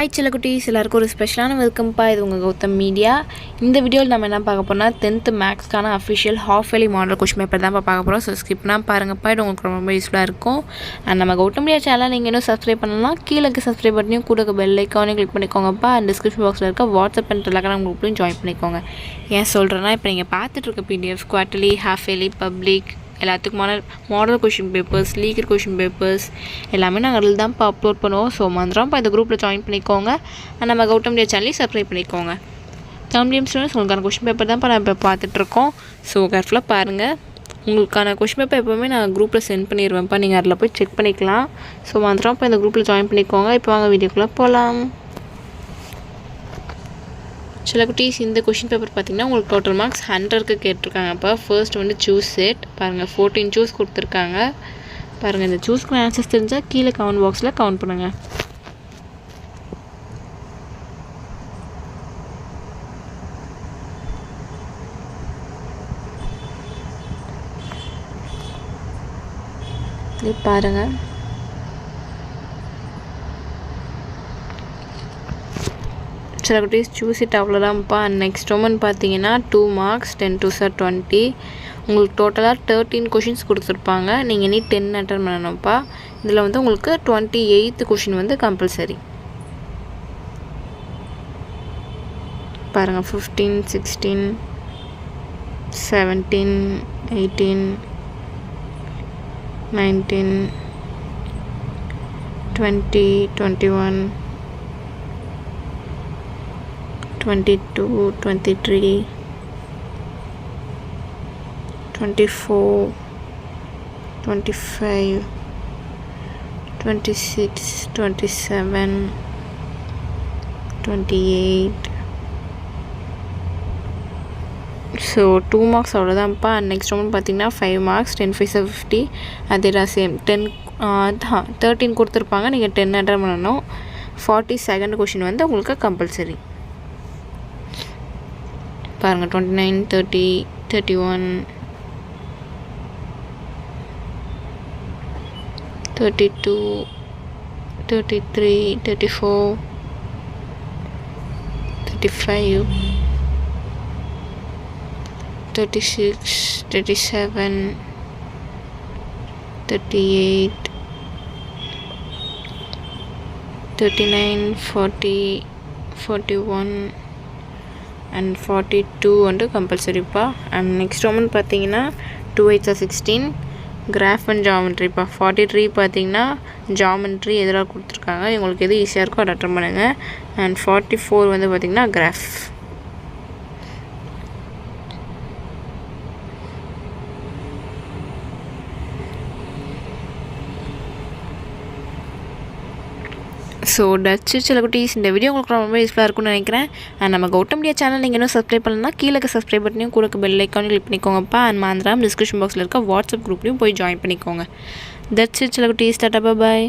Hi செல்லக்குட்டீஸ், எல்லாருக்கும் ஒரு ஸ்பெஷலான வெல்கம்ப்பா. இது உங்கள் கௌதம் மீடியா. இந்த வீடியோவில் நம்ம என்ன பார்க்க போகிறோம்னா 10th மேக்ஸ்க்கான official half yearly model question paper தான் பார்க்க போகிறோம். ஸோ ஸ்கிப்னா பாருங்கப்பா, இது உங்களுக்கு ரொம்ப யூஸ்ஃபுல்லாக இருக்கும். அண்ட் நம்ம கௌதம் மீடியா சேனல் நீங்கள் இன்னும் சப்ஸ்கிரைப் பண்ணலாம், கீழே சப்ஸ்கிரைப் பட்டனையும் கூட பெல் ஐக்கானையும் கிளிக் பண்ணிக்கோங்கப்பா. அண்ட் டிஸ்கிரிப்ஷன் பாக்ஸில் இருக்க வாட்ஸ்அப் அண்ட் டெலகிராம் குரூப்லையும் ஜாயின் பண்ணிக்கோங்க. ஏன் சொல்கிறேன்னா, இப்போ நீங்கள் பார்த்துட்ருக்க PDF quarterly, half yearly, public எல்லாத்துக்குமான model question papers, legal question papers எல்லாமே நாங்கள் அதில் தான் அப்லோட் பண்ணுவோம். ஸோ மந்திரம் இந்த குரூப்பில் ஜாயின் பண்ணிக்கோங்க. நம்ம கௌதம் மீடியா சேனலையும் சப்ஸ்கிரைப் பண்ணிக்கோங்க. தமிழ் ஸ்டூடெண்ட்ஸ் உங்களுக்கான கொஷின் பேப்பர் தான் நம்ம இப்போ பார்த்துட்ருக்கோம். ஸோ கேர்ஃபுல்லாக பாருங்கள். உங்களுக்கான கொஷின் பேப்பர் எப்போவுமே நான் குரூப்பில் சென்ட் பண்ணிடுவேன்ப்பா, நீங்கள் அதில் போய் செக் பண்ணிக்கலாம். ஸோ மந்திரம் இந்த குரூப்பில் ஜாயின் பண்ணிக்கோங்க. இப்போ வாங்க வீடியோக்குள்ளே போகலாம். சில குட்டீஸ், இந்த கொஷின் பேப்பர் பார்த்திங்கன்னா உங்களுக்கு டோட்டல் மார்க்ஸ் 100க்கு கேட்டிருக்காங்க. அப்போ ஃபர்ஸ்ட் வந்து சூஸ் செட் பாருங்கள், 14 சூஸ் கொடுத்துருக்காங்க. பாருங்கள், இந்த சூஸ்க்கு ஆன்சர்ஸ் தெரிஞ்சால் கீழே கமெண்ட் பாக்ஸில் கமெண்ட் பண்ணுங்கள். இது பாருங்கள், சில குட்டீஸ் சூஸ் இட் அவ்வளோதான்ப்பா. நெக்ஸ்ட் ஒன் பார்த்தீங்கன்னா 2 மார்க்ஸ் 10 to 20. உங்களுக்கு டோட்டலாக 13 கொஷின்ஸ் கொடுத்துருப்பாங்க. நீங்கள் இனி 10 அட்டன் பண்ணணும்ப்பா. இதில் வந்து உங்களுக்கு 28th கொஷின் வந்து கம்பல்சரி. பாருங்கள், 15, 16, 17, 18, 19, 20, 21, 22, 23, 24, 25, 26, 27, 28. So 2 marks அவ்வளோதான்ப்பா. நெக்ஸ்ட் ஒன்று பார்த்தீங்கன்னா 5 மார்க்ஸ் 10, 5, 50. அதே தான் சேம் 13 கொடுத்துருப்பாங்க. நீங்கள் 10 அட்டன் பண்ணணும். 42nd கொஷின் வந்து உங்களுக்கு கம்பல்சரி. பாருங்கள், 29, 30, 31, 32, 33, 34, 35, 36, 37, 38, 39, 40, 41 அண்ட் 42 வந்து கம்பல்சரிப்பா. அண்ட் நெக்ஸ்ட் ஒன் பார்த்தீங்கன்னா 2 8 16 கிராஃப் அண்ட் ஜாமெண்ட்ரிப்பா. 43 பார்த்தீங்கன்னா ஜாமெண்ட்ரி எதிராக கொடுத்துருக்காங்க. உங்களுக்கு எது ஈஸியாக இருக்கோ அதை அட்டன் பண்ணுங்கள். அண்ட் 44 வந்து பார்த்திங்கன்னா கிராஃப். ஸோ டச்சு சில குட்டீஸ், இந்த வீடியோ உங்களுக்கு ரொம்ப யூஸ்ஃபுல்லாக இருக்கும்னு நினைக்கிறேன். அண்ட் நம்ம கௌதம் மீடியா சேனல் நீங்கள் இன்னும் சப்ஸ்கிரைப் பண்ணலாம், கீழே சப்ஸ்கிரைப் பட்டனையும் கூட பெல் ஐக்கானையும் கிளிக் பண்ணிக்கோங்கப்பா. அண்ட் மாந்திரம் டிஸ்கிரிப்ஷன் பாக்ஸில் இருக்க வாட்ஸ்அப் குரூப்லையும் போய் ஜாயின் பண்ணிக்கோங்க. தட்ஸ் இட் சில குட்டீஸ். டாடா, பாய்.